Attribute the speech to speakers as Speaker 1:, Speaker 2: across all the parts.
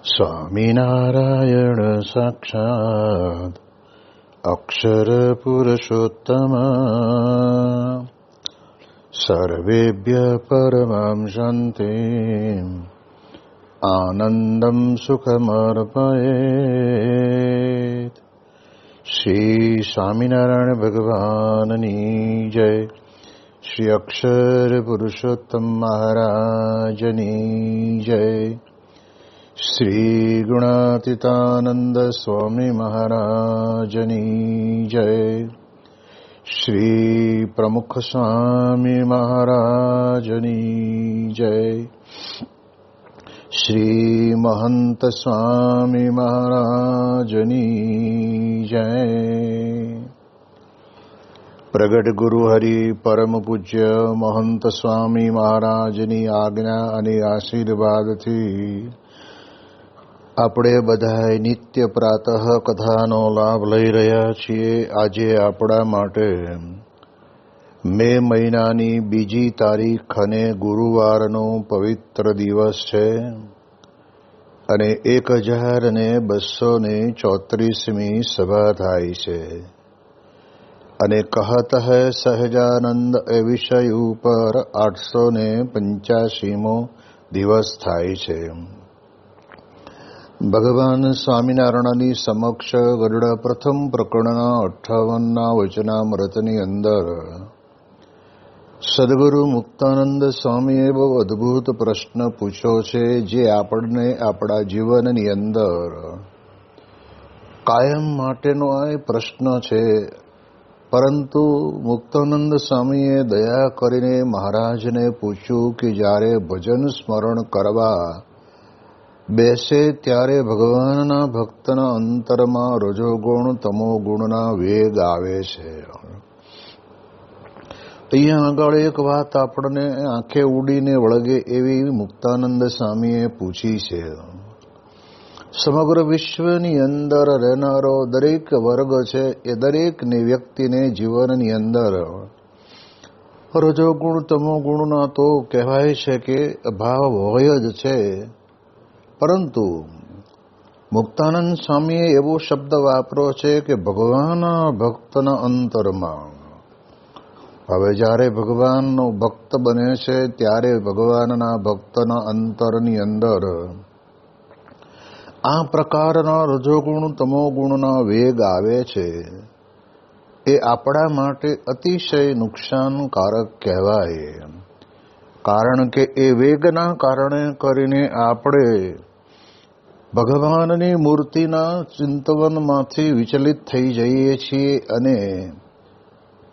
Speaker 1: સ્વામિનારાયણ સાક્ષાત્ અક્ષર પુરુષોત્તમ સર્વેભ્ય પરમં શાંતિં આનંદં સુખમર્પયેત. શ્રી સ્વામિનારાયણ ભગવાનની જય. શ્રી અક્ષર પુરુષોત્તમ મહારાજની જય. શ્રી ગુણાતીતાનંદ સ્વામી મહારાજની જય. શ્રી પ્રમુખ સ્વામી મહારાજની જય. શ્રી મહંત સ્વામી મહારાજની જય. પ્રગટ ગુરુ હરિ પરમ પૂજ્ય મહંત સ્વામી મહારાજની આજ્ઞા અને આશીર્વાદથી આપણે બધાય નિત્ય પ્રાતઃ કથાનો લાભ લઈ રહ્યા છીએ. આજે આપણા માટે મે મહિનાની 2 તારીખ અને ગુરુવારનો પવિત્ર દિવસ છે અને 1234મી સભા થાય છે અને કહત હૈ સહજાનંદ એ વિષય ઉપર 885મો દિવસ થાય છે. ભગવાન સ્વામિનારાયણની સમક્ષ ગરુડ પ્રથમ પ્રકરણના 58ના વચનામૃતની અંદર સદગુરુ મુક્તાનંદ સ્વામીએ બહુ અદ્ભુત પ્રશ્ન પૂછ્યો છે, જે આપણને આપણા જીવનની અંદર કાયમ માટેનો આ પ્રશ્ન છે. પરંતુ મુક્તાનંદ સ્વામીએ દયા કરીને મહારાજને પૂછ્યું કે જ્યારે ભજન સ્મરણ કરવા બેસે ત્યારે ભગવાનના ભક્તના અંતરમાં રજોગુણ તમોગુણના વેગ આવે છે. અહીંયા આગળ એક વાત આપણને આંખે ઉડીને વળગે એવી મુક્તાનંદ સ્વામીએ પૂછી છે. સમગ્ર વિશ્વની અંદર રહેનારો દરેક વર્ગ છે, એ દરેકની વ્યક્તિને જીવનની અંદર રજોગુણ તમોગુણના તો કહેવાય છે કે અભાવ હોય જ છે. પરંતુ મુક્તાનંદ સ્વામીએ એવો શબ્દ વાપર્યો છે કે ભગવાનના ભક્તના અંતરમાં. હવે જ્યારે ભગવાનનો ભક્ત બને છે ત્યારે ભગવાનના ભક્તના અંતરની અંદર આ પ્રકારના રજોગુણ તમોગુણના વેગ આવે છે. એ આપણા માટે અતિશય નુકસાનકારક કહેવાય. કારણ કે એ વેગના કારણે કરીને આપણે ભગવાનની મૂર્તિના ચિંતવનમાંથી વિચલિત થઈ જઈએ છીએ અને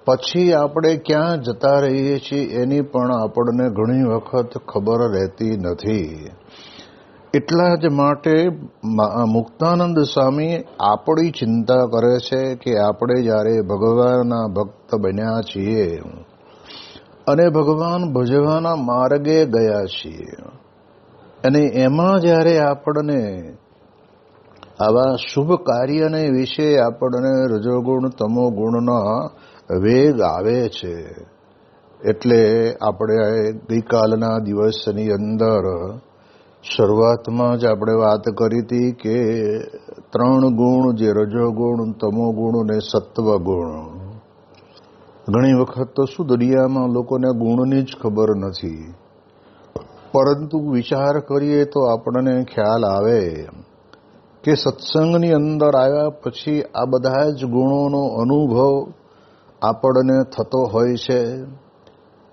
Speaker 1: પછી આપણે ક્યાં જતા રહીએ છીએ એની પણ આપણને ઘણી વખત ખબર રહેતી નથી. એટલા જ માટે મુક્તાનંદ સ્વામી આપણી ચિંતા કરે છે કે આપણે જ્યારે ભગવાનના ભક્ત બન્યા છીએ અને ભગવાન ભજવાના માર્ગે ગયા છીએ અને એમાં જ્યારે આપણને આવા શુભ કાર્યને વિશે આપણને રજોગુણ તમોગુણના વેગ આવે છે. એટલે આપણે ગઈકાલના દિવસની અંદર શરૂઆતમાં જ આપણે વાત કરી હતી કે 3 ગુણ, જે રજોગુણ, તમોગુણ અને સત્વગુણ. ઘણી વખત તો શું દુનિયામાં લોકોને ગુણની જ ખબર નથી, પરંતુ વિચાર કરીએ તો આપણને ખ્યાલ આવે કે સત્સંગની અંદર આવ્યા પછી આ બધા જ ગુણોનો અનુભવ આપણને થતો હોય છે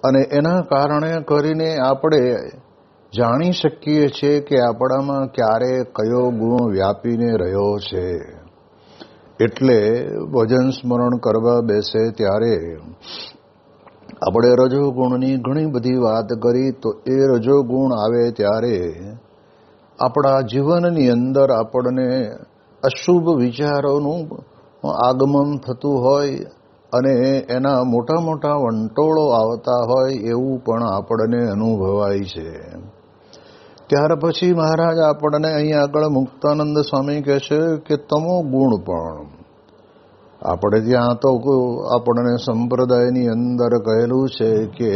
Speaker 1: અને એના કારણે કરીને આપણે જાણી શકીએ છીએ કે આપણામાં ક્યારે કયો ગુણ વ્યાપીને રહ્યો છે. એટલે ભજન સ્મરણ કરવા બેસે ત્યારે આપણે રજોગુણની ઘણી બધી વાત કરી. તો એ રજોગુણ આવે ત્યારે આપણા જીવનની અંદર આપણને અશુભ વિચારોનું આગમન થતું હોય અને એના મોટા મોટા વંટોળો આવતા હોય એવું પણ આપણને અનુભવાય છે. ત્યાર પછી મહારાજ આપણને અહીં આગળ મુક્તાનંદ સ્વામી કહે છે કે તમો ગુણ પણ આપણે ત્યાં તો આપણને સંપ્રદાયની અંદર કહેલું છે કે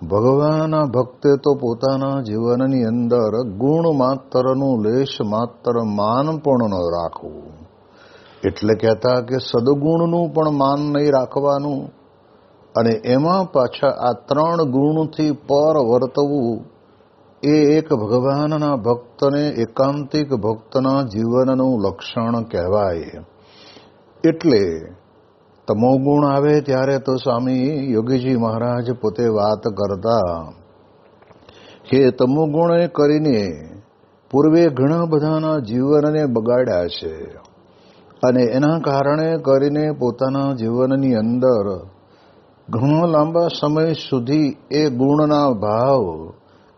Speaker 1: ભગવાનના ભક્તે તો પોતાના જીવનની અંદર ગુણ માત્રનું લેશ માત્ર માન પણ ન રાખવું. એટલે કહેતા કે સદગુણનું પણ માન નહીં રાખવાનું, અને એમાં પાછા આ 3 ગુણથી પર વર્તવું એ એક ભગવાનના ભક્તને, એકાંતિક ભક્તના જીવનનું લક્ષણ કહેવાય. એટલે તમોગુણ આવે ત્યારે તો સ્વામી યોગીજી મહારાજ પોતે વાત કરતા કે તમોગુણે કરીને પૂર્વે ઘણા બધાના જીવનને બગાડ્યા છે, અને એના કારણે કરીને પોતાના જીવનની અંદર ઘણો લાંબા સમય સુધી એ ગુણના ભાવ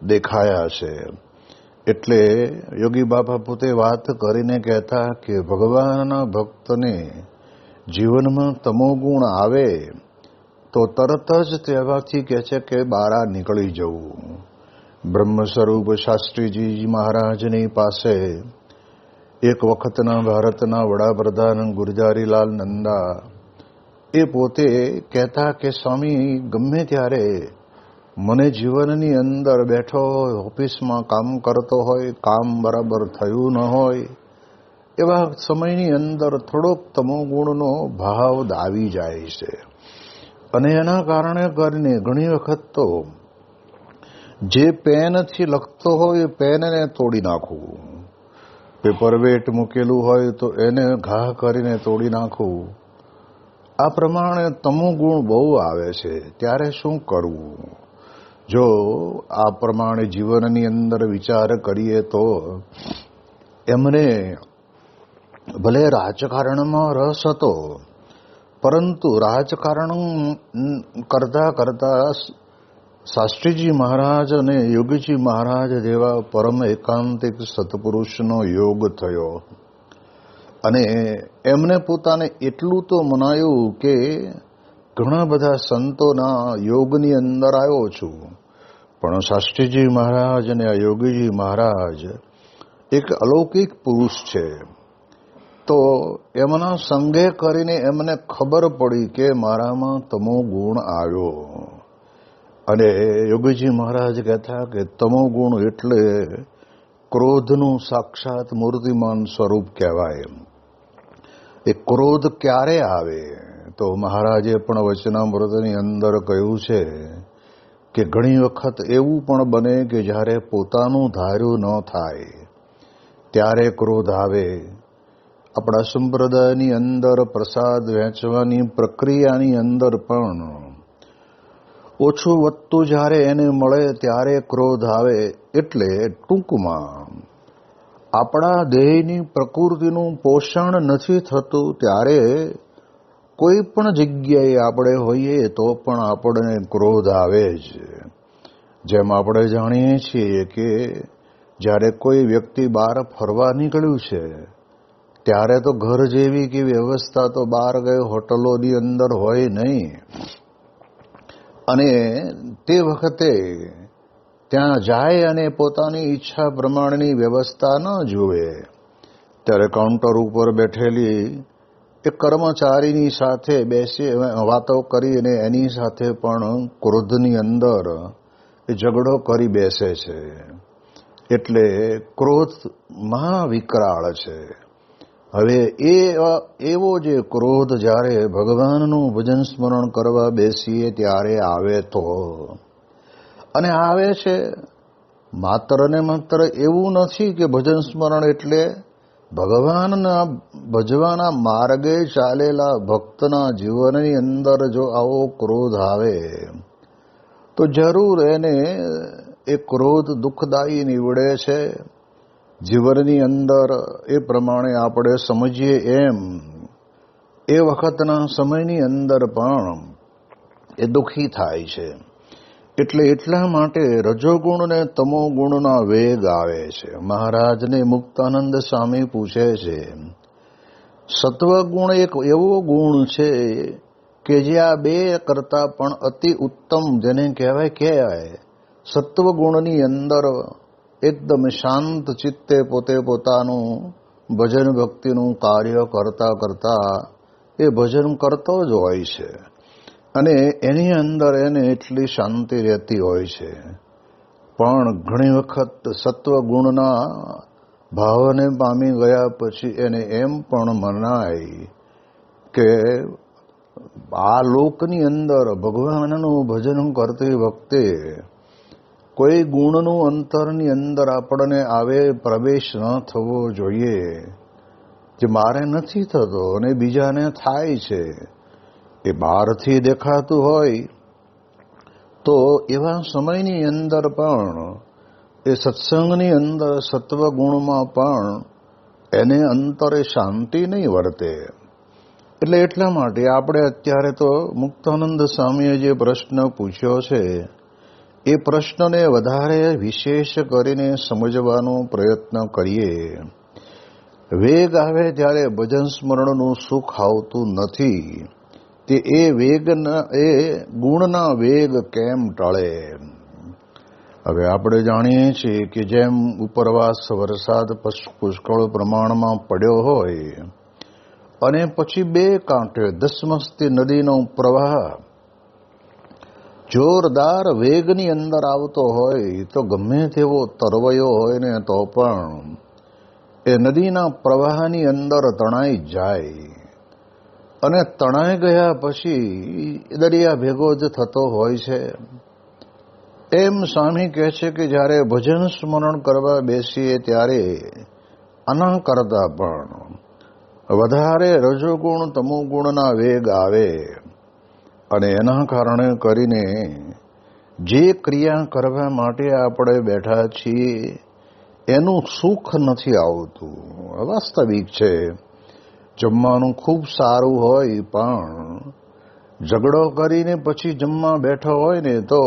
Speaker 1: દેખાયા છે. એટલે યોગી બાપા પોતે વાત કરીને કહેતા કે ભગવાનના ભક્તને જીવનમાં તમોગુણ આવે તો તરત જ તેમાંથી કહે છે કે બહાર નીકળી જવું. બ્રહ્મ સ્વરૂપ શાસ્ત્રીજી મહારાજની પાસે એક વખતના ભારતના વડાપ્રધાન ગુરજારીલાલ નંદા એ પોતે કહેતા કે સ્વામી, ગમે ત્યારે મને જીવનની અંદર બેઠો હોય, ઓફિસમાં કામ કરતો હોય, કામ બરાબર થયું ન હોય, એવા સમયની અંદર થોડોક તમોગુણનો ભાવ આવી જાય છે. અને એના કારણે કરીને ઘણી વખત તો જે પેનથી લખતો હોય એ પેનને તોડી નાખવું, પેપર વેટ મૂકેલું હોય તો એને ઘા કરીને તોડી નાખવું. આ પ્રમાણે તમોગુણ બહુ આવે છે. ત્યારે શું કરવું? જો આ પ્રમાણે જીવનની અંદર વિચાર કરીએ તો એમને ભલે રાજકારણમાં રસ હતો, પરંતુ રાજકારણ કરતા કરતા શાસ્ત્રીજી મહારાજ અને યોગીજી મહારાજ જેવા પરમ એકાંતિક સત્પુરુષનો યોગ થયો, અને એમને પોતાને એટલું તો મનાયું કે ઘણા બધા સંતોના યોગની અંદર આવ્યો છું, પણ શાસ્ત્રીજી મહારાજ અને આ યોગીજી મહારાજ એક અલૌકિક પુરુષ છે. તો એમના સંગે કરીને એમને ખબર પડી કે મારામાં તમો ગુણ આવ્યો. અને યોગીજી મહારાજ કહેતા કે તમો ગુણ એટલે ક્રોધનું સાક્ષાત મૂર્તિમાન સ્વરૂપ કહેવાય. એ ક્રોધ ક્યારે આવે તો મહારાજે પણ વચનામૃતની અંદર કહ્યું છે કે ઘણી વખત એવું પણ બને કે જ્યારે પોતાનું ધાર્યું ન થાય ત્યારે ક્રોધ આવે. આપણા સંપ્રદાયની અંદર પ્રસાદ વહેંચવાની પ્રક્રિયાની અંદર પણ ઓછું વધતું જ્યારે એને મળે ત્યારે ક્રોધ આવે. એટલે ટૂંકમાં આપણા દેહની પ્રકૃતિનું પોષણ નથી થતું ત્યારે કોઈ પણ જગ્યાએ આપણે હોઈએ તો પણ આપણને ક્રોધ આવે જ. જેમ આપણે જાણીએ છીએ કે જ્યારે કોઈ વ્યક્તિ બહાર ફરવા નીકળ્યું છે ત્યારે તો ઘર જેવી કે વ્યવસ્થા તો બહાર ગયો હોટલોની અંદર હોય નહીં, અને તે વખતે ત્યાં જાય અને પોતાની ઈચ્છા પ્રમાણેની વ્યવસ્થા ન જુએ ત્યારે કાઉન્ટર ઉપર બેઠેલી એક કર્મચારીની સાથે બેસી વાતો કરીને એની સાથે પણ ક્રોધની અંદર એ ઝઘડો કરી બેસે છે. એટલે ક્રોધ મહાવિકરાળ છે. હવે એવો જે ક્રોધ જ્યારે ભગવાનનું ભજન સ્મરણ કરવા બેસીએ ત્યારે આવે તો, અને આવે છે માત્ર ને માત્ર એવું નથી કે ભજન સ્મરણ એટલે ભગવાનના ભજવાના માર્ગે ચાલેલા ભક્તના જીવનની અંદર જો આવો ક્રોધ આવે તો જરૂર એને એ ક્રોધ દુઃખદાયી નીવડે છે જીવનની અંદર. એ પ્રમાણે આપણે સમજીએ એમ એ વખતના સમયની અંદર પણ એ દુઃખી થાય છે. એટલે એટલા માટે રજોગુણ ને તમોગુણના વેગ આવે છે. મહારાજને મુક્તાનંદ સ્વામી પૂછે છે, સત્વગુણ એક એવો ગુણ છે કે જે આ બે કરતા પણ અતિ ઉત્તમ, જેને કહેવાય સત્વગુણની અંદર એકદમ શાંત ચિત્તે પોતે પોતાનું ભજન ભક્તિનું કાર્ય કરતા કરતા એ ભજન કરતો જ હોય છે. અને એની અંદર એને એટલી શાંતિ રહેતી હોય છે. પણ ઘણી વખત સત્વગુણના ભાવને પામી ગયા પછી એને એમ પણ મનાય કે આ લોકની અંદર ભગવાનનું ભજન કરતી વખતે કોઈ ગુણનું અંતરની અંદર આપણને આવે પ્રવેશ ન થવો જોઈએ, જે મારે નથી થતો અને બીજાને થાય છે. એ બહારથી દેખાતું હોય તો એવા સમયની અંદર પણ એ સત્સંગની અંદર સત્વગુણમાં પણ એને અંતરે શાંતિ નહીં વર્તે. એટલે એટલા માટે આપણે અત્યારે તો મુક્તાનંદ સ્વામીએ જે પ્રશ્ન પૂછ્યો છે એ પ્રશ્નને વધારે વિશેષ કરીને સમજવાનો પ્રયત્ન કરીએ. વેગ આવે ત્યારે ભજન સ્મરણનું સુખ આવતું નથી, તે એ વેગના એ ગુણના વેગ કેમ ટળે? હવે આપણે જાણીએ છીએ કે જેમ ઉપરવાસ વરસાદ પુષ્કળ પ્રમાણમાં પડ્યો હોય અને પછી બે કાંઠે ધસમસતી નદીનો પ્રવાહ જોરદાર વેગની અંદર આવતો હોય તો ગમે તેવો તરવયો હોય ને તો પણ એ નદીના પ્રવાહની અંદર તણાઈ જાય અને તણાઈ ગયા પછી દરિયા ભેગો જ થતો હોય છે. એમ સ્વામી કહે છે કે જ્યારે ભજન સ્મરણ કરવા બેસીએ ત્યારે આના કરતા પણ વધારે રજોગુણ તમોગુણના વેગ આવે અને એના કારણે કરીને જે ક્રિયા કરવા માટે આપણે બેઠા છીએ એનું સુખ નથી આવતું. વાસ્તવિક છે. જમવાનું ખૂબ સારું હોય પણ ઝઘડો કરીને પછી જમવા બેઠો હોય ને તો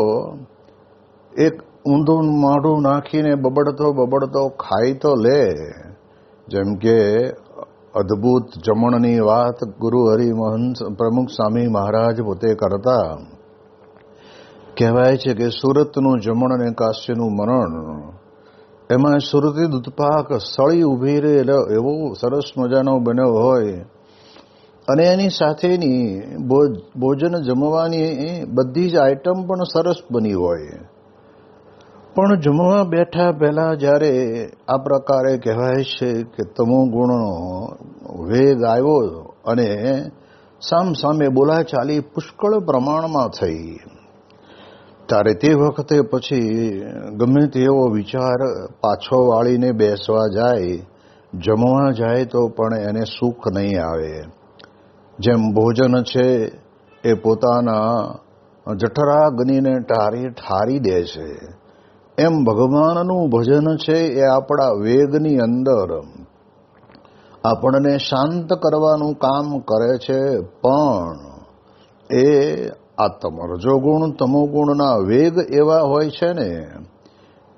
Speaker 1: એક ઊંધું માઢું નાખીને બબડતો ખાઈ તો લે. જેમ કે અદ્ભુત જમણની વાત ગુરુ હરિમહંસ પ્રમુખ સ્વામી મહારાજ પોતે કરતા. કહેવાય છે કે સુરતનું જમણ અને કાશ્યનું મરણ, એમાં સુરતી દૂધપાક સળી ઊભી રહે એવો સરસ મજાનો બન્યો હોય અને એની સાથેની ભોજન જમવાની બધી જ આઈટમ પણ સરસ બની હોય, પણ જમવા બેઠા પહેલા જ્યારે આ પ્રકારે કહેવાય છે કે તમો ગુણનો વેગ આવ્યો અને સામે બોલાચાલી પુષ્કળ પ્રમાણમાં થઈ, ત્યારે તે વખતે પછી ગમે તેવો વિચાર પાછો વાળીને બેસવા જાય, જમવા જાય તો પણ એને સુખ નહીં આવે. જેમ ભોજન છે એ પોતાના જઠરાગ્નિને ઠારી દે છે, એમ ભગવાનનું ભજન છે એ આપણા વેગની અંદર આપણને શાંત કરવાનું કામ કરે છે. પણ એ આ રજોગુણ તમોગુણના વેગ એવા હોય છે ને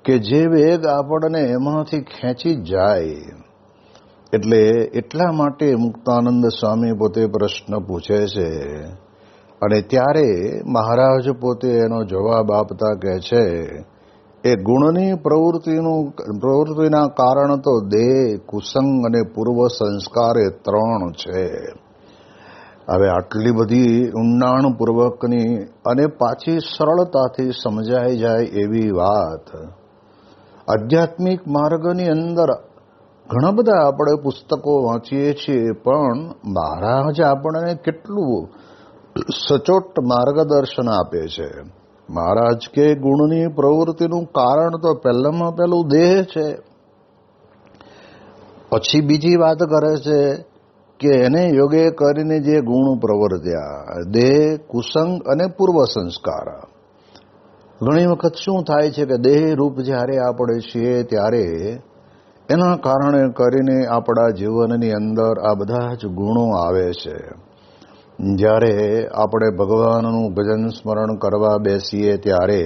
Speaker 1: કે જે વેગ આપણને એમાંથી ખેંચી જાય. એટલે એટલા માટે મુક્તાનંદ સ્વામી પોતે પ્રશ્ન પૂછે છે અને ત્યારે મહારાજ પોતે એનો જવાબ આપતા કહે છે એ ગુણની પ્રવૃત્તિના કારણ તો દેહ, કુસંગ અને પૂર્વ સંસ્કાર એ ત્રણ છે. હવે આટલી બધી ઊંડાણપૂર્વકની અને પાછી સરળતાથી સમજાઈ જાય એવી વાત આધ્યાત્મિક માર્ગની અંદર ઘણા બધા આપણે પુસ્તકો વાંચીએ છીએ, પણ મહારાજ આપણને કેટલું સચોટ માર્ગદર્શન આપે છે. મહારાજ કે ગુણની પ્રવૃત્તિનું કારણ તો પહેલામાં પહેલું દેહ છે. પછી બીજી વાત કરે છે કે એને યોગે કરીને જે ગુણ પ્રવર્ત્યા, દેહ, કુસંગ અને પૂર્વ સંસ્કાર. ઘણી વખત શું થાય છે કે દેહ રૂપ જ્યારે આપણે છીએ ત્યારે એના કારણે કરીને આપણા જીવનની અંદર આ બધા જ ગુણો આવે છે. જ્યારે આપણે ભગવાનનું ભજન સ્મરણ કરવા બેસીએ ત્યારે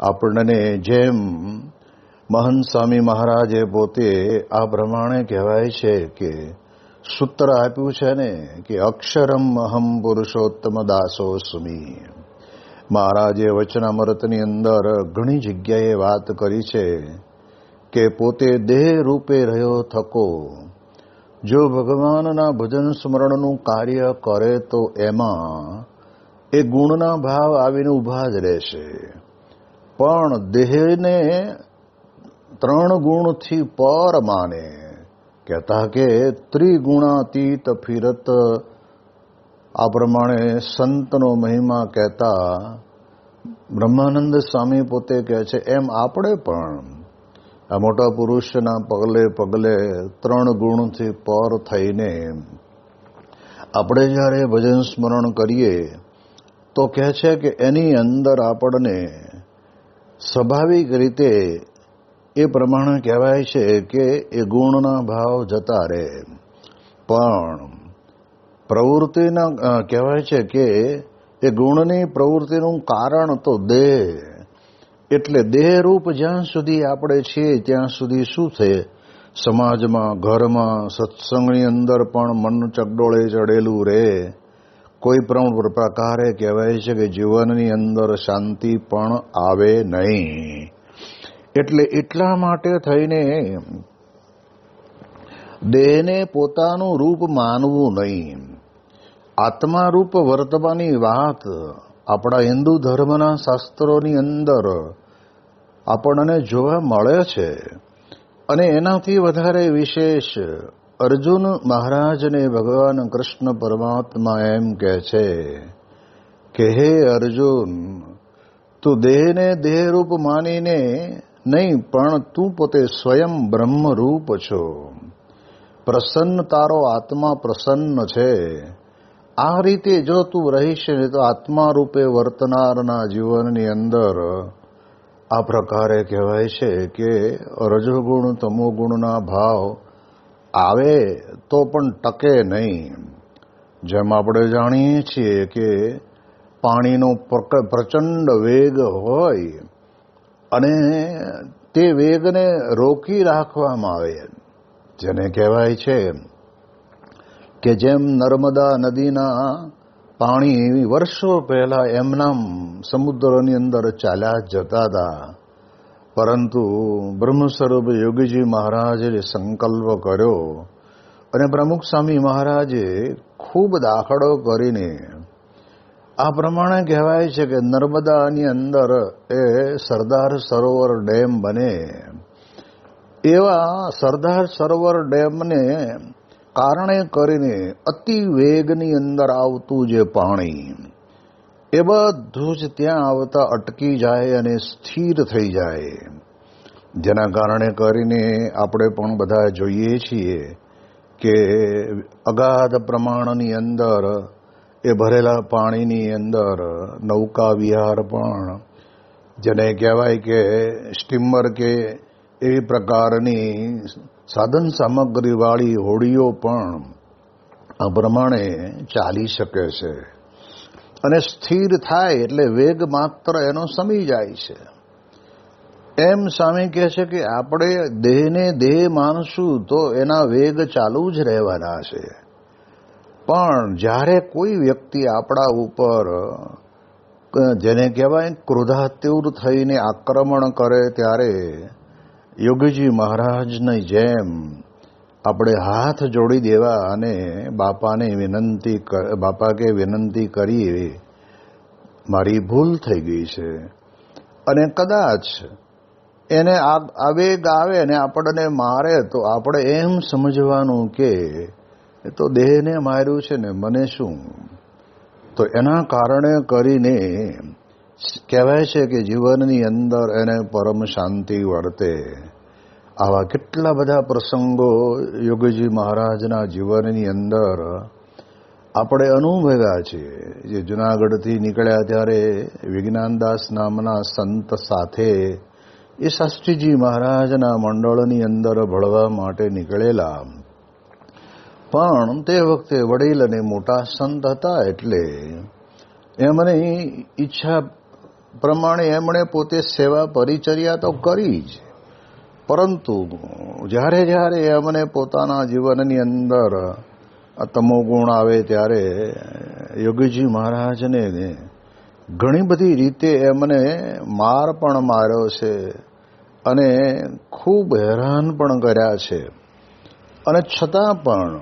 Speaker 1: આપણને જેમ મહંત સ્વામી મહારાજે પોતે આ પ્રમાણે કહેવાય છે કે સૂત્ર આપ્યું છે ને કે અક્ષરમ અહમ પુરુષોત્તમ દાસોસ્મી. મહારાજે વચનામૃતની અંદર ઘણી જગ્યાએ વાત કરી છે કે પોતે દેહ રૂપે રહ્યો થકો જો ભગવાનના ભજન સ્મરણનું કાર્ય કરે તો એમાં એ ગુણના ભાવ આવીને ઊભા જ રહેશે. પણ દેહને 3 ગુણથી પર માને, કહેતા કે ત્રિગુણાતીત ફિરત, આ પ્રમાણે સંતનો મહિમા કહેતા બ્રહ્માનંદ સ્વામી પોતે કહે છે એમ આપણે પણ આ મોટા પુરુષના પગલે પગલે 3 ગુણથી પર થઈને આપણે જ્યારે ભજન સ્મરણ કરીએ તો કહે છે કે એની અંદર આપણને સ્વાભાવિક રીતે એ પ્રમાણે કહેવાય છે કે એ ગુણના ભાવ જતા રહે. પણ પ્રવૃત્તિના કહેવાય છે કે એ ગુણની પ્રવૃત્તિનું કારણ તો દેહ, એટલે દેહરૂપ જ્યાં સુધી આપણે છીએ ત્યાં સુધી શું છે, સમાજમાં, ઘરમાં, સત્સંગની અંદર પણ મન ચકડોળે ચડેલું રહે. કોઈ પણ પ્રકારે કહેવાય છે કે જીવનની અંદર શાંતિ પણ આવે નહીં. એટલે એટલા માટે થઈને દેહને પોતાનું રૂપ માનવું નહીં. આત્મારૂપ વર્તવાની વાત આપણા હિન્દુ ધર્મના શાસ્ત્રોની અંદર આપણને જોવા મળે છે. અને એનાથી વધારે વિશેષ અર્જુન મહારાજને ભગવાન કૃષ્ણ પરમાત્મા એમ કહે છે કે હે અર્જુન, તું દેહને દેહરૂપ માનીને નહીં, પણ તું પોતે સ્વયં બ્રહ્મરૂપ છો. પ્રસન્ન તારો આત્મા પ્રસન્ન છે. આ રીતે જો તું રહીશ ને તો આત્મા રૂપે વર્તનારના જીવનની અંદર આ પ્રકારે કહેવાય છે કે રજોગુણ તમોગુણના ભાવ આવે તો પણ ટકે નહીં. જેમ આપણે જાણીએ છીએ કે પાણીનો પ્રચંડ વેગ હોય અને તે વેગને રોકી રાખવામાં આવે, જેને કહેવાય છે કે જેમ નર્મદા નદીના પાણી વર્ષો પહેલા એમનામ સમુદ્રની અંદર ચાલ્યા જતા હતા, પરંતુ બ્રહ્મ સ્વરૂપ યોગીજી મહારાજે સંકલ્પ કર્યો અને પ્રમુખ સ્વામી મહારાજે ખૂબ દાખલો કરીને આ પ્રમાણે કહેવાય છે કે નર્મદાની અંદર એ સરદાર સરોવર ડેમ બને. એવા સરદાર સરોવર ડેમને કારણે કરીને અતિ વેગની અંદર આવતું જે પાણી એ બધું જ ત્યાં આવતા અટકી જાય અને સ્થિર થઈ જાય. જેના કારણે કરીને આપણે પણ બધા જોઈએ છીએ કે અગાધ પ્રમાણની અંદર એ ભરેલા પાણીની અંદર નૌકા વિહાર પણ, જેને કહેવાય કે સ્ટીમર કે એવી પ્રકારની સાધન સામગ્રીવાળી હોડીઓ પણ આ પ્રમાણે ચાલી શકે છે. અને સ્થિર થાય એટલે વેગ માત્ર એનો સમી જાય છે. એમ સ્વામી કહે છે કે આપણે દેહને દેહ માનશું તો એના વેગ ચાલુ જ રહેવાના છે. પણ જ્યારે કોઈ વ્યક્તિ આપણા ઉપર, જેને કહેવાય ક્રોધાતુર થઈને આક્રમણ કરે, ત્યારે યોગીજી મહારાજની જેમ આપણે હાથ જોડી દેવા અને બાપા કે વિનંતી કરીએ, મારી ભૂલ થઈ ગઈ છે. અને કદાચ એને આવેગ આવે અને આપણને મારે તો આપણે એમ સમજવાનું કે એ તો દેહને માર્યું છે ને, મને શું. તો એના કારણે કરીને કહેવાય છે કે જીવનની અંદર એને પરમ શાંતિ વર્તે. આવા કેટલા બધા પ્રસંગો યોગીજી મહારાજના જીવનની અંદર આપણે અનુભવ્યા છે. જે જુનાગઢથી નીકળ્યા ત્યારે વિજ્ઞાનદાસ નામના સંત સાથે એ શાસ્ત્રીજી મહારાજના મંડળની અંદર ભળવા માટે નીકળેલા. પણ તે વખતે વડીલ અને મોટા સંત હતા, એટલે એમની ઈચ્છા પ્રમાણે એમણે પોતે સેવા પરિચર્યા તો કરી જ, પરંતુ જ્યારે જ્યારે એમને પોતાના જીવનની અંદર તમોગુણ આવે ત્યારે યોગીજી મહારાજને ઘણી બધી રીતે એમને માર પણ માર્યો છે અને ખૂબ હેરાન પણ કર્યા છે. અને છતાં પણ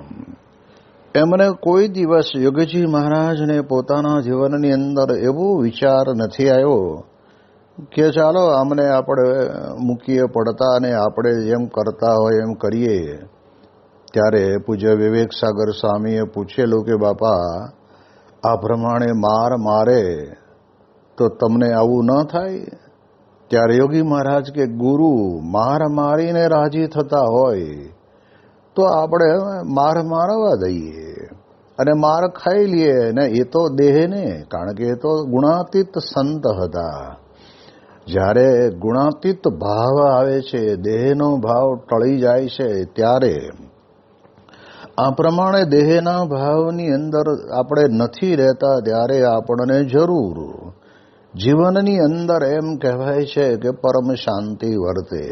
Speaker 1: એમને કોઈ દિવસ યોગીજી મહારાજને પોતાના જીવનની અંદર એવો વિચાર નથી આવ્યો કે ચાલો આમને આપણે મૂકીએ પડતા અને આપણે જેમ કરતા હોય એમ કરીએ. ત્યારે પૂજ્ય વિવેક સાગર સ્વામીએ પૂછેલું કે બાપા, આ પ્રમાણે માર મારે તો તમને આવું ન થાય? ત્યારે યોગી મહારાજ કે ગુરુ માર મારીને રાજી થતા હોય તો આપણે માર મારવા દઈએ અને માર ખાઈ લઈએ ને. એ તો દેહને, કારણ કે એ તો ગુણાતીત સંત હતા. જ્યારે ગુણાતીત ભાવ આવે છે, દેહનો ભાવ ટળી જાય છે, ત્યારે આ પ્રમાણે દેહના ભાવની અંદર આપણે નથી રહેતા, ત્યારે આપણને જરૂર જીવનની અંદર એમ કહેવાય છે કે પરમ શાંતિ વર્તે.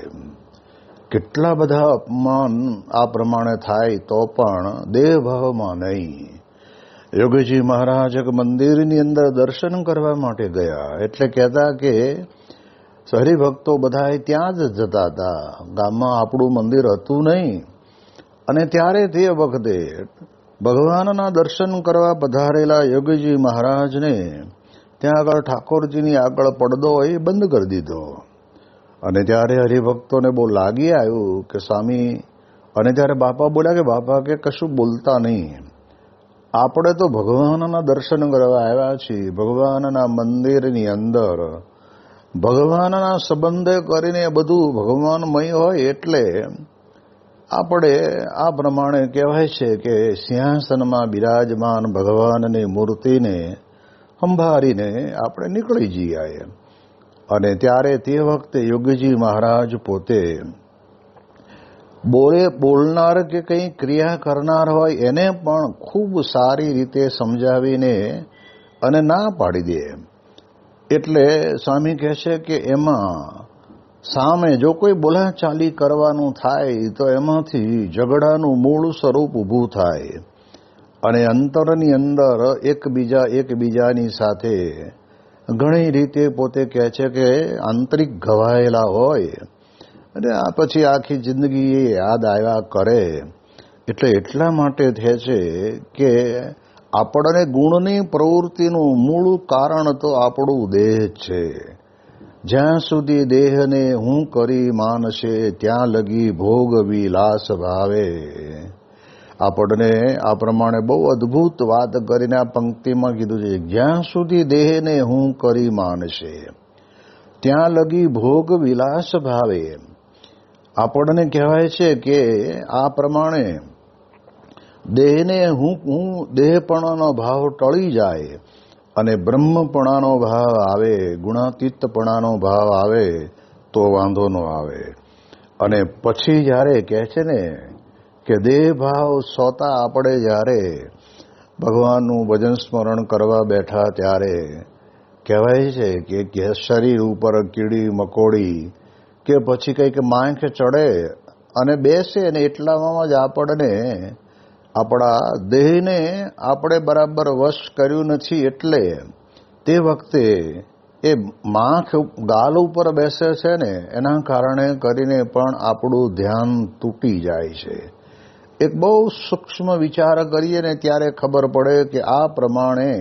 Speaker 1: કેટલા બધા અપમાન આ પ્રમાણે થાય તો પણ દેહ ભાવમાં નહીં. યોગીજી મહારાજ એક મંદિરની અંદર દર્શન કરવા માટે ગયા, એટલે કહેતા કે હરિભક્તો બધા ત્યાં જ જતા હતા, ગામમાં આપણું મંદિર હતું નહીં. અને ત્યારે તે વખતે ભગવાનના દર્શન કરવા પધારેલા યોગીજી મહારાજને ત્યાં આગળ ઠાકોરજીની આગળ પડદો એ બંધ કરી દીધો. અને ત્યારે હરિભક્તોને બહુ લાગી આવ્યું કે સ્વામી, અને ત્યારે બાપા બોલ્યા કે બાપા કે કશું બોલતા નહીં, આપણે તો ભગવાનના દર્શન કરવા આવ્યા છીએ, ભગવાનના મંદિરની અંદર ભગવાનના સંબંધે કરીને બધું ભગવાનમય હોય, એટલે આપણે આ પ્રમાણે કહેવાય છે કે સિંહાસનમાં બિરાજમાન ભગવાનની મૂર્તિને સંભાળીને આપણે નીકળી જઈએ. અને ત્યારે તે વખતે યોગીજી મહારાજ પોતે બોલનાર કે કંઈ ક્રિયા કરનાર હોય એને પણ ખૂબ સારી રીતે સમજાવીને અને ના પાડી દે. એટલે સ્વામી કહે છે કે એમાં સામે જો કોઈ બોલાચાલી કરવાનું થાય તો એમાંથી ઝઘડાનું મૂળ સ્વરૂપ ઊભું થાય અને અંતરની અંદર એકબીજાની સાથે ઘણી રીતે પોતે કહે છે કે આંતરિક ઘવાયેલા હોય અને આ પછી આખી જિંદગી એ યાદ આવ્યા કરે. એટલે એટલા માટે થાય છે કે આપણને ગુણની પ્રવૃત્તિનું મૂળ કારણ તો આપણું દેહ છે. જ્યાં સુધી દેહને હું કરી માનશે, ત્યાં લગી ભોગ વિલાસ ભાવે. આપણને આ પ્રમાણે બહુ અદ્ભુત વાત કરીને આ પંક્તિમાં કીધું છે, જ્યાં સુધી દેહને હું કરી માનશે, ત્યાં લગી ભોગ વિલાસ ભાવે. આપણને કહેવાય છે કે આ પ્રમાણે દેહને હું દેહપણાનો ભાવ ટળી જાય અને બ્રહ્મપણાનો ભાવ આવે, ગુણાતીતપણાનો ભાવ આવે તો વાંધો ન આવે. અને પછી જ્યારે કહે છે ને કે દેહ ભાવ સોતા આપણે જ્યારે ભગવાનનું ભજન સ્મરણ કરવા બેઠા ત્યારે કહેવાય છે કે શરીર ઉપર કીડી મકોડી કે પછી કંઈક માંખ ચડે અને બેસે ને એટલામાં જ આપણને આપણા દેહને આપણે બરાબર વશ કર્યું નથી. એટલે તે વખતે એ માંખ ગાલ ઉપર બેસે છે ને, એના કારણે કરીને પણ આપણું ધ્યાન તૂટી જાય છે. એક બહુ સૂક્ષ્મ વિચાર કરીએ ને ત્યારે ખબર પડે કે આ પ્રમાણે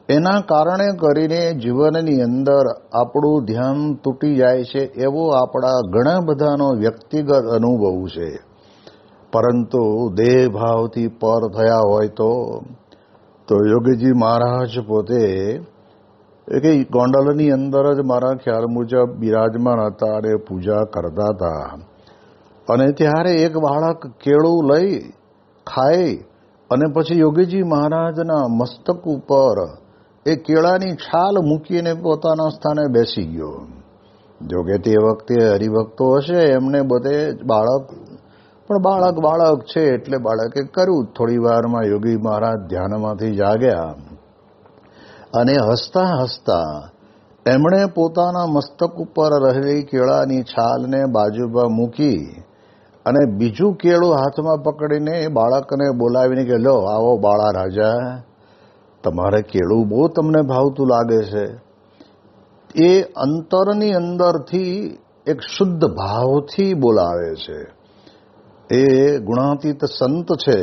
Speaker 1: એના કારણે કરીને જીવનની અંદર આપણું ધ્યાન તૂટી જાય છે. એવો આપણા ઘણા બધાનો વ્યક્તિગત અનુભવ છે. પરંતુ દેહ ભાવથી પર થયા હોય તો યોગીજી મહારાજ પોતે એક ગોંડલની અંદર જ મારા ખ્યાલ મુજબ બિરાજમાન હતા અને પૂજા કરતા હતા. અને ત્યારે એક બાળક કેળું લઈ ખાય અને પછી યોગીજી મહારાજના મસ્તક ઉપર એ કેળાની છાલ મૂકીને પોતાના સ્થાને બેસી ગયો. જોકે તે વખતે હરિભક્તો હશે એમને બધે બાળક છે એટલે બાળકે કર્યું. થોડી વારમાં યોગી મહારાજ ધ્યાનમાંથી જાગ્યા અને હસતા હસતા એમણે પોતાના મસ્તક ઉપર રહેલી કેળાની છાલને બાજુમાં મૂકી અને બીજું કેળું હાથમાં પકડીને બાળકને બોલાવીને કે લો આવો બાળા રાજા, તમારે કેળું બહુ તમને ભાવતું લાગે છે. એ અંતરની અંદરથી એક શુદ્ધ ભાવથી બોલાવે છે. એ ગુણાતીત સંત છે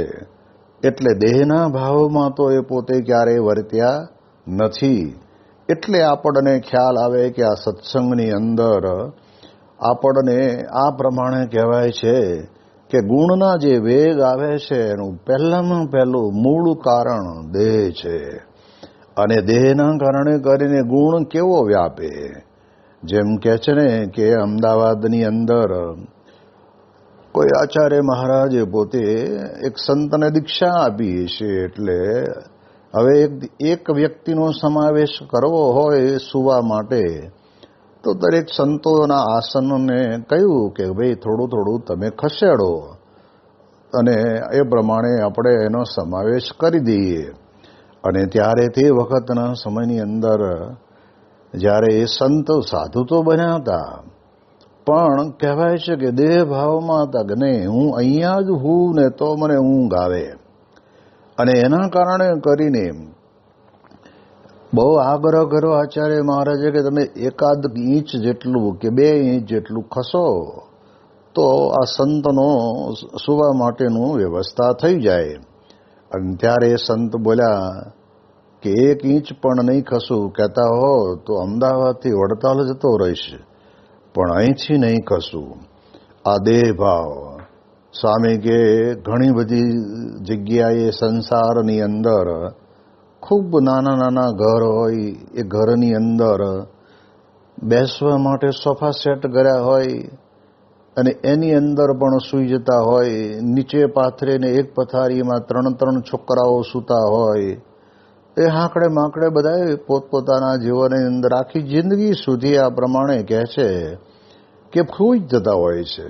Speaker 1: એટલે દેહના ભાવમાં તો એ પોતે ક્યારેય વર્ત્યા નથી. એટલે આપણને ખ્યાલ આવે કે આ સત્સંગની અંદર આપણને આ પ્રમાણે કહેવાય છે કે ગુણના જે વેગ આવે છે એનું પહેલામાં પહેલું મૂળ કારણ દેહ છે. અને દેહના કારણે કરીને ગુણ કેવો વ્યાપે. જેમ કે છે ને કે અમદાવાદની અંદર કોઈ આચાર્ય મહારાજે પોતે એક સંતને દીક્ષા આપી છે. એટલે હવે એક વ્યક્તિનો સમાવેશ કરવો હોય સુવા માટે તો દરેક સંતોના આસનને કહ્યું કે ભાઈ થોડું થોડું તમે ખસેડો અને એ પ્રમાણે આપણે એનો સમાવેશ કરી દઈએ. અને ત્યારે તે વખતના સમયની અંદર જ્યારે એ સંત સાધુ તો બન્યા હતા પણ કહેવાય છે કે દેહ ભાવમાં હતા કે નહીં, હું અહીંયા જ હું ને તો મને ઊંઘ આવે. અને એના કારણે કરીને બહુ આગ્રહ કર્યો આચાર્ય મહારાજે કે તમે એકાદ ઇંચ જેટલું કે 2 ઇંચ જેટલું ખસો તો આ સંતનો સુવા માટેનું વ્યવસ્થા થઈ જાય. અને ત્યારે સંત બોલ્યા કે 1 ઇંચ પણ નહીં ખસું, કહેતા હો તો અમદાવાદથી વડતાલ જતો રહીશ પણ અહીંથી નહીં ખસું. આ દેહ ભાવ સ્વામી કે ઘણી બધી જગ્યાએ સંસારની અંદર ખૂબ નાના નાના ઘર હોય, એ ઘરની અંદર બેસવા માટે સોફા સેટ કર્યા હોય અને એની અંદર પણ સૂઈ જતા હોય. નીચે પાથરીને એક પથારીમાં 3 છોકરાઓ સૂતા હોય. એ હાંકડે માકડે બધા પોતપોતાના જીવનની અંદર આખી જિંદગી સુધી આ પ્રમાણે કહે છે કે સૂઈ જ જતા હોય છે.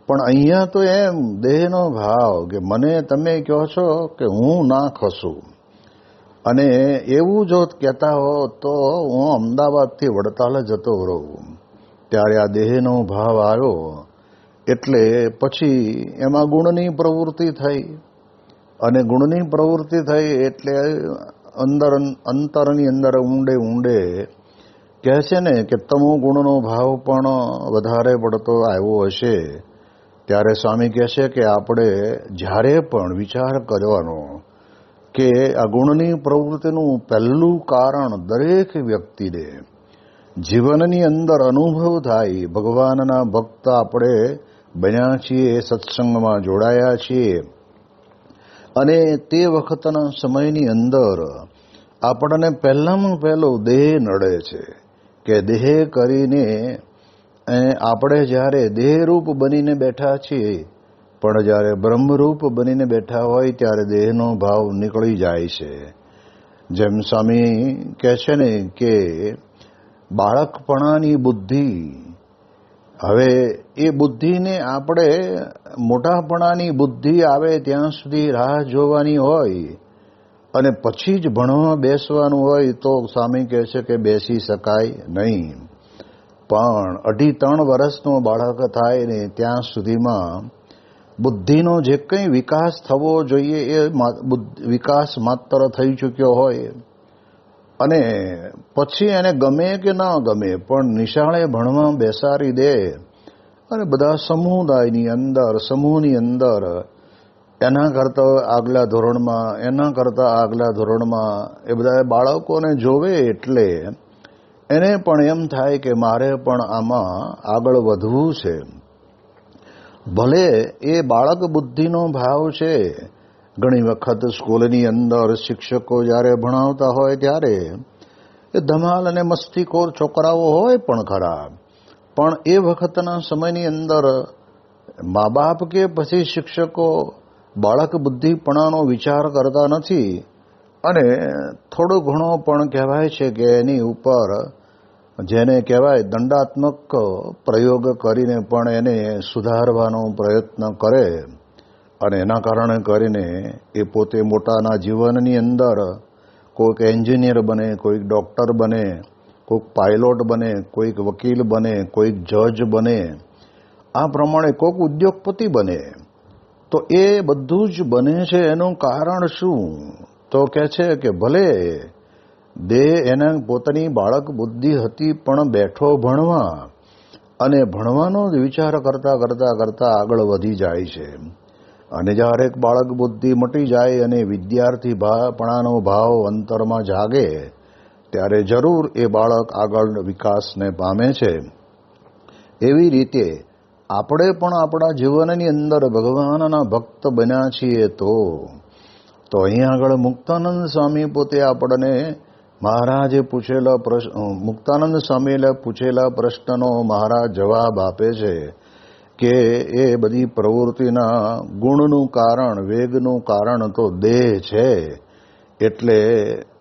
Speaker 1: પણ અહીંયા તો એમ દેહનો ભાવ કે મને તમે કહો છો કે હું ના ખસું, અને એવું જો કહેતા હો તો હું અમદાવાદથી વડતાલ જતો રહું. ત્યારે આ દેહનો ભાવ આવ્યો એટલે પછી એમાં ગુણની પ્રવૃત્તિ થઈ. અને ગુણની પ્રવૃત્તિ થઈ એટલે અંતરની અંદર ઊંડે ઊંડે કહે છે ને કે તમો ગુણનો ભાવ પણ વધારે પડતો આવ્યો હશે. ત્યારે સ્વામી કહે છે કે આપણે જ્યારે પણ વિચાર કરવાનો કે આ ગુણની પ્રવૃત્તિનું પહેલું કારણ દરેક વ્યક્તિને જીવનની અંદર અનુભવ થાય. ભગવાનના ભક્ત આપણે બન્યા છીએ, સત્સંગમાં જોડાયા છીએ અને તે વખતના સમયની અંદર આપણને પહેલામાં પહેલો દેહ નડે છે કે દેહ કરીને આપણે જ્યારે દેહરૂપ બનીને બેઠા છીએ પણ જ્યારે બ્રહ્મરૂપ બનીને બેઠા હોય ત્યારે દેહનો ભાવ નીકળી જાય છે. જેમ સ્વામી કહે છે ને કે બાળકપણાની બુદ્ધિ, હવે એ બુદ્ધિને આપણે મોટાપણાની બુદ્ધિ આવે ત્યાં સુધી રાહ જોવાની હોય અને પછી જ ભણવા બેસવાનું હોય તો સ્વામી કહે છે કે બેસી શકાય નહીં. પણ 2.5-3 વર્ષનો બાળક થાય ને ત્યાં સુધીમાં બુદ્ધિનો જે કંઈ વિકાસ થવો જોઈએ એ વિકાસ માત્ર થઈ ચૂક્યો હોય અને પછી એને ગમે કે ના ગમે પણ નિશાળે ભણવા બેસાડી દે અને બધા સમુદાયની અંદર સમૂહની અંદર એના કરતાં આગલા ધોરણમાં એ બધા બાળકોને જોવે એટલે એને પણ એમ થાય કે મારે પણ આમાં આગળ વધવું છે. ભલે એ બાળક બુદ્ધિનો ભાવ છે. ઘણી વખત સ્કૂલની અંદર શિક્ષકો જ્યારે ભણાવતા હોય ત્યારે એ ધમાલ અને મસ્તીખોર છોકરાઓ હોય પણ ખરા, પણ એ વખતના સમયની અંદર મા બાપ કે પછી શિક્ષકો બાળક બુદ્ધિપણાનો વિચાર કરતા નથી અને થોડો ઘણો પણ કહેવાય છે કે એની ઉપર જેને કહેવાય દંડાત્મક પ્રયોગ કરીને પણ એને સુધારવાનો પ્રયત્ન કરે અને એના કારણે કરીને એ પોતે મોટાના જીવનની અંદર કોઈક એન્જિનિયર બને, કોઈક ડૉક્ટર બને, કોઈક પાયલોટ બને, કોઈક વકીલ બને, કોઈક જજ બને, આ પ્રમાણે કોઈક ઉદ્યોગપતિ બને. તો એ બધું જ બને છે એનું કારણ શું? તો કહે છે કે ભલે દેહ એના પોતાની બાળક બુદ્ધિ હતી પણ બેઠો ભણવા અને ભણવાનો જ વિચાર કરતા કરતા કરતા આગળ વધી જાય છે અને જ્યારે એક બાળક બુદ્ધિ મટી જાય અને વિદ્યાર્થીપણાનો ભાવ અંતરમાં જાગે ત્યારે જરૂર એ બાળક આગળ વિકાસને પામે છે. એવી રીતે આપણે પણ આપણા જીવનની અંદર ભગવાનના ભક્ત બન્યા છીએ. તો અહીં આગળ મુક્તાનંદ સ્વામી પોતે આપણને મહારાજે મુક્તાનંદ સ્વામીએ પૂછેલા પ્રશ્નનો મહારાજ જવાબ આપે છે કે એ બધી પ્રવૃત્તિના ગુણનું કારણ, વેગનું કારણ તો દેહ છે. એટલે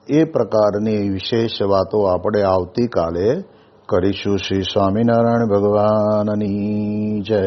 Speaker 1: એ પ્રકારની વિશેષ વાતો આપણે આવતીકાલે કરીશું. શ્રી સ્વામિનારાયણ ભગવાનની જય.